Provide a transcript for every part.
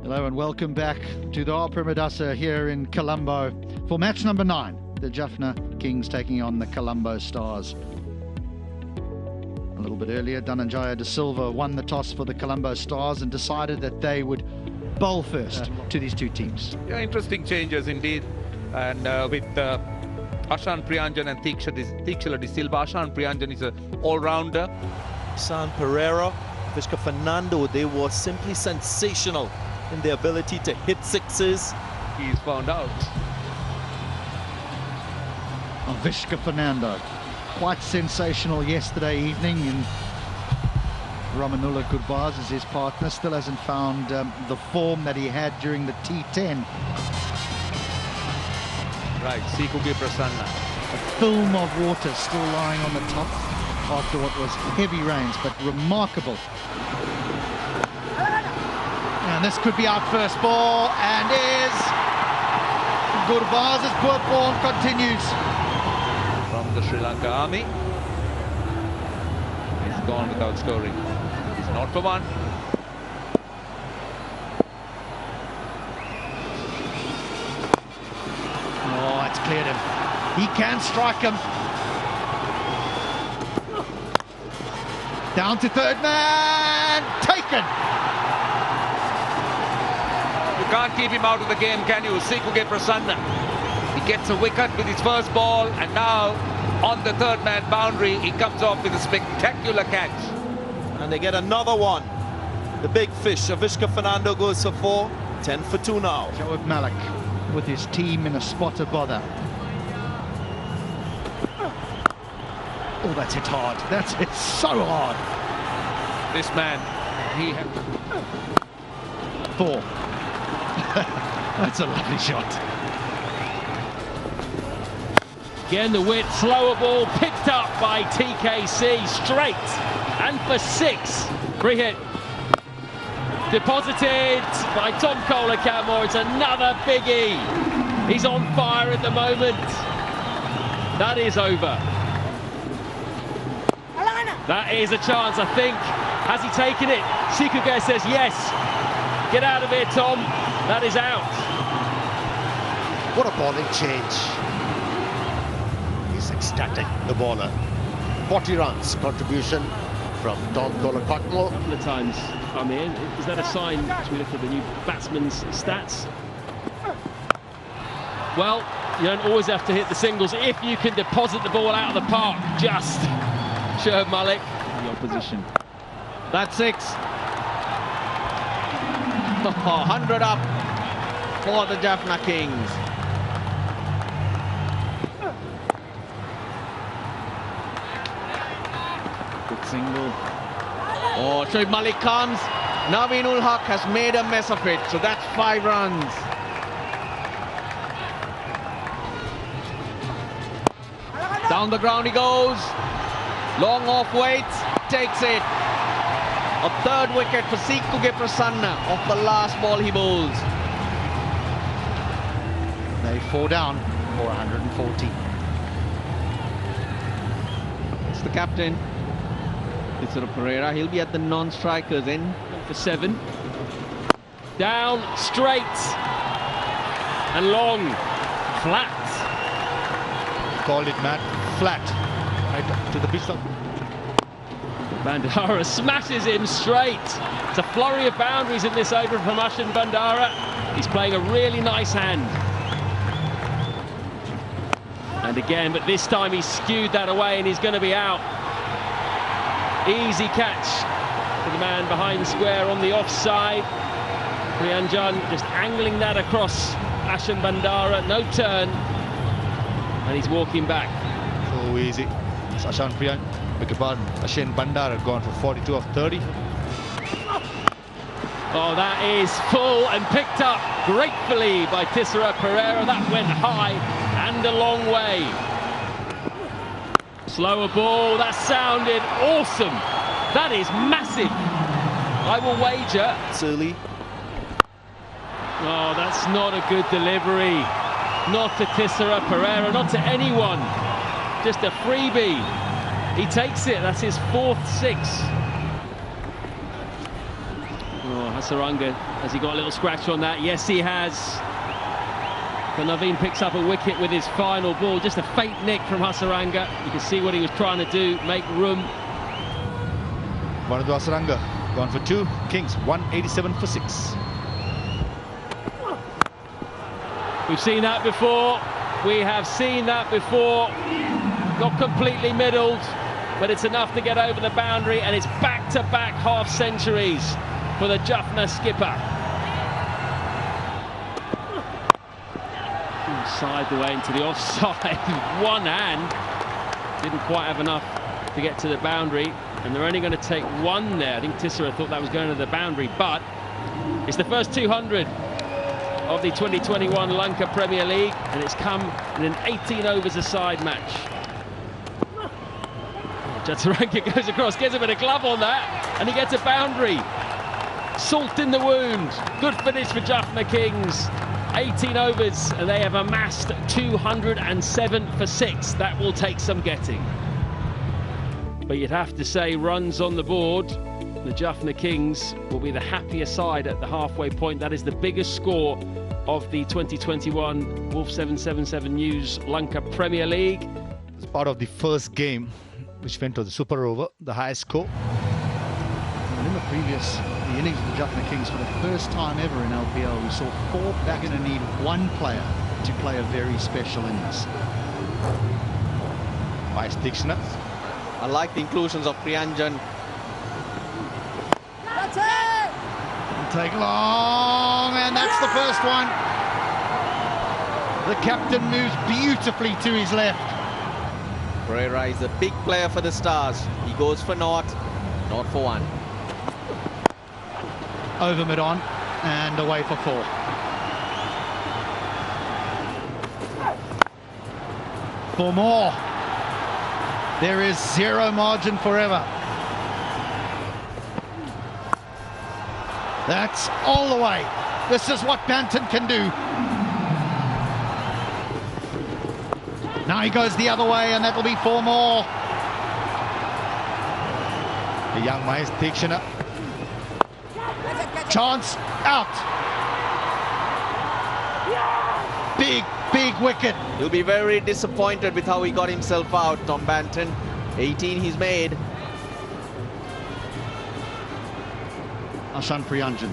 Hello and welcome back to the Opera Madassa here in Colombo for match number 9. The Jaffna Kings taking on the Colombo Stars. A little bit earlier, Dhananjaya De Silva won the toss for the Colombo Stars and decided that they would bowl first to these two teams. Yeah, interesting changes indeed. And with Ashan Priyanjan and Theekshala De Silva. Ashan Priyanjan is an all-rounder. San Pereira, Vishka Fernando, they were simply sensational in their ability to hit sixes. He's found out. Vishka Fernando, quite sensational yesterday evening, and Ramanullah Gurbaz is his partner, still hasn't found the form that he had during the T10. Right, Sikuge Prasanna. A film of water still lying on the top after what was heavy rains, but remarkable. And this could be our first ball, and is Gurbaz's poor form continues. From the Sri Lanka Army. He's gone without scoring. He's not for one. Oh, it's cleared him. He can strike him. Down to third man. Taken. You can't keep him out of the game, can you? Sikuge Prasanna. He gets a wicket with his first ball, and now on the third man boundary, he comes off with a spectacular catch. And they get another one. The big fish, Avishka Fernando goes for 4, 10 for 2 now. Joab Malik with his team in a spot of bother. Oh, that's hit hard. That's hit so hard. This man, he had 4. That's a lovely shot. Again, the width, slower ball picked up by TKC, straight, and for 6. Free hit. Deposited by Tom Kohler-Canmore. It's another biggie. He's on fire at the moment. That is over. That is a chance, I think. Has he taken it? Sikuge says yes. Get out of here, Tom. That is out. What a bowling change. He's ecstatic, the bowler. 40 runs contribution from Tom Kohler-Canmore. A couple of times come in. Is that a sign as we look at the new batsman's stats? Well, you don't always have to hit the singles if you can deposit the ball out of the park. Just Shoaib Malik, the opposition. That's 6. 100 up for the Jaffna Kings. Good single. Oh, Shoaib Malik comes. Naveen-ul Haq has made a mess of it, so that's 5 runs. Down the ground he goes. Long off weight, takes it. A 3rd wicket for Sikuge Prasanna off the last ball he bowls. They 4 down for 140. It's the captain. It's Pereira. He'll be at the non-strikers end For 7. Down, straight, and long, flat. Called it, Matt, flat. Right to the pitch. Bandara smashes him straight. It's a flurry of boundaries in this over from Ashan Bandara. He's playing a really nice hand. And again, but this time he's skewed that away and he's going to be out. Easy catch for the man behind square on the offside. Priyanjan just angling that across Ashan Bandara. No turn. And he's walking back. So easy. It's Ashan Priyanjan. Beg your pardon. Ashan Bandara gone for 42 of 30. Oh, that is full and picked up gratefully by Tissara Pereira. That went high and a long way. Slower ball. That sounded awesome. That is massive. I will wager. Early. Oh, that's not a good delivery. Not to Tissara Pereira, not to anyone. Just a freebie. He takes it. That's his 4th 6. Oh, Hasaranga, has he got a little scratch on that? Yes, he has. But Naveen picks up a wicket with his final ball. Just a faint nick from Hasaranga. You can see what he was trying to do, make room. Vanadu Hasaranga gone for 2. Kings 187 for 6. We've seen that before. We have seen that before. Not completely middled, but it's enough to get over the boundary, and it's back-to-back half-centuries for the Jaffna skipper. Inside the way into the offside. One hand. Didn't quite have enough to get to the boundary, and they're only going to take one there. I think Tissera thought that was going to the boundary, but it's the first 200 of the 2021 Lanka Premier League, and it's come in an 18 overs a side match. Jataranka goes across, gets a bit of glove on that, and he gets a boundary. Salt in the wound. Good finish for Jaffna Kings. 18 overs, and they have amassed 207 for 6. That will take some getting. But you'd have to say, runs on the board, the Jaffna Kings will be the happier side at the halfway point. That is the biggest score of the 2021 Wolf 777 News Lanka Premier League. It's part of the first game which went to the super over, the highest score. And in the innings of the Jaffna Kings, for the first time ever in LPL, we saw 4 back. Going to need one player to play a very special innings. Vice Dikshana. I like the inclusions of Priyanjan. Take long, and that's the first one. The captain moves beautifully to his left. Pereira is a big player for the Stars. He goes for not for 1. Over mid-on and away for 4. For more. There is zero margin forever. That's all the way. This is what Banton can do. Now he goes the other way, and that'll be 4 more. The young Mahesh Dikshana. Chance out. Big wicket. He'll be very disappointed with how he got himself out, Tom Banton. 18 he's made. Ashan Priyanjan.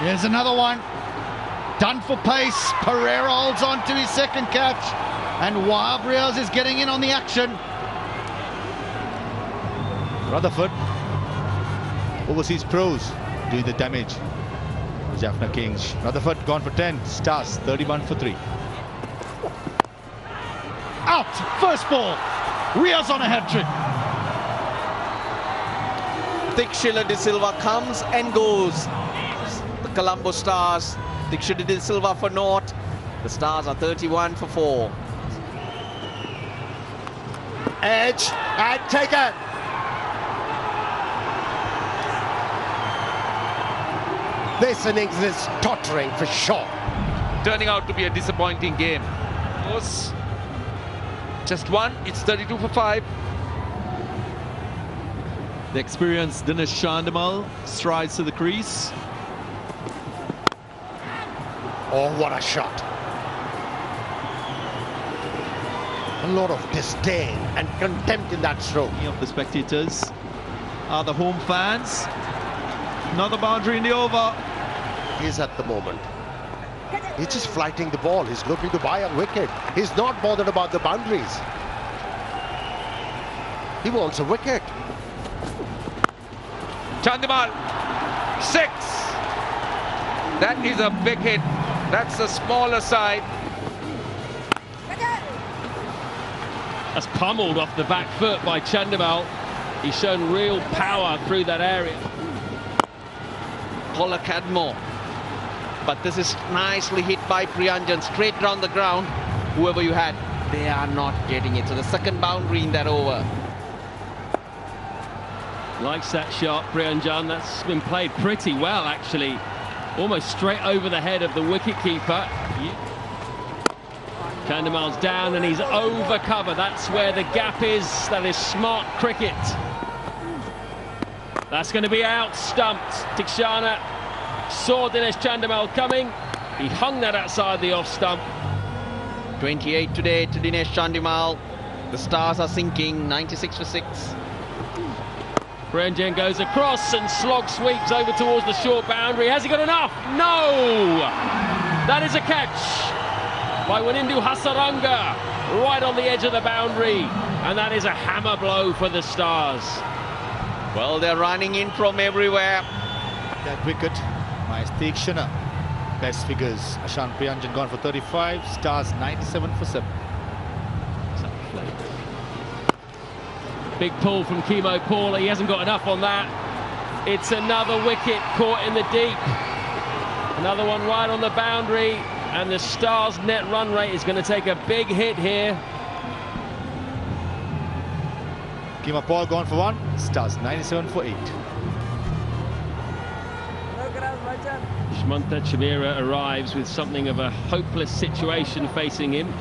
Here's another one. Done for pace. Pereira holds on to his second catch. And Wabrias is getting in on the action. Rutherford. Overseas pros doing the damage. Jaffna Kings. Rutherford gone for 10. Stars 31 for 3. Out. First ball. Riaz on a hat-trick. Dikshila De Silva comes and goes. The Colombo Stars. Dikshila De Silva for naught. The Stars are 31 for 4. Edge and taken. This innings is tottering for sure. Turning out to be a disappointing game. Was just 1. It's 32 for 5. The experienced Dinesh Chandimal strides to the crease. Oh, what a shot. A lot of disdain and contempt in that stroke. Many of the spectators are the home fans. Another boundary in the over. He's at the moment. He's just flighting the ball. He's looking to buy a wicket. He's not bothered about the boundaries. He wants a wicket. Chandimal, 6. That is a big hit. That's the smaller side. That's pummeled off the back foot by Chandimal. He's shown real power through that area. Paula Cadmore. But this is nicely hit by Priyanjan, straight down the ground. Whoever you had, they are not getting it. So the second boundary in that over. Likes that shot, Priyanjan. That's been played pretty well, actually. Almost straight over the head of the wicketkeeper. Chandimal's down and he's over cover. That's where the gap is. That is smart cricket. That's going to be out, stumped. Tikshana saw Dinesh Chandimal coming. He hung that outside the off stump. 28 today to Dinesh Chandimal. The Stars are sinking, 96 for 6. Ranjan goes across and slog sweeps over towards the short boundary. Has he got enough? No! That is a catch by Wanindu Hasaranga, right on the edge of the boundary. And that is a hammer blow for the Stars. Well, they're running in from everywhere. That wicket, Tikshana. Best figures. Ashan Priyanjan gone for 35. Stars 97 for 7. Big pull from Kimo Paula. He hasn't got enough on that. It's another wicket caught in the deep. Another one right on the boundary. And the Stars' net run rate is going to take a big hit here. Kimo Paul gone for 1. Stars 97 for 8. Shmanta Chamira arrives with something of a hopeless situation facing him.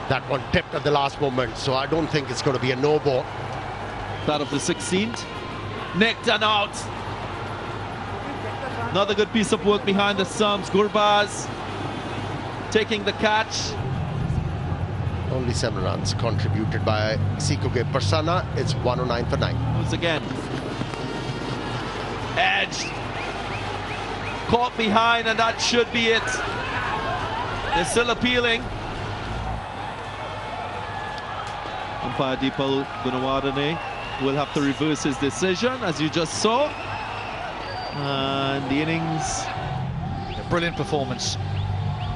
That one tipped at the last moment, so I don't think it's going to be a no ball. Start of the 16th. Necked and out. Another good piece of work behind the stumps. Gurbaz taking the catch. Only 7 runs contributed by Sikuge Persana. It's 109 for 9. Once again. Edge. Caught behind, and that should be it. They're still appealing. Umpire Deepal Gunawardene will have to reverse his decision, as you just saw. And the innings. A brilliant performance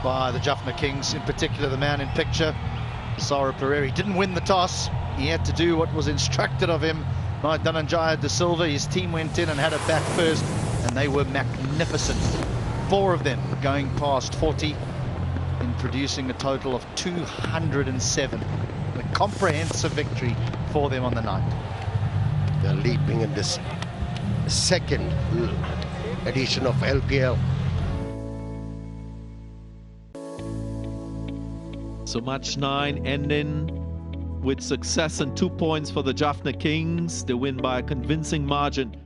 by the Jaffna Kings, in particular the man in picture, Sara Pereira. He didn't win the toss. He had to do what was instructed of him by Dhananjaya De Silva. His team went in and had a bat first, and they were magnificent. 4 of them going past 40 in producing a total of 207. A comprehensive victory for them on the night. They're leaping in this second edition of LPL. So match 9 ending with success and 2 points for the Jaffna Kings. They win by a convincing margin.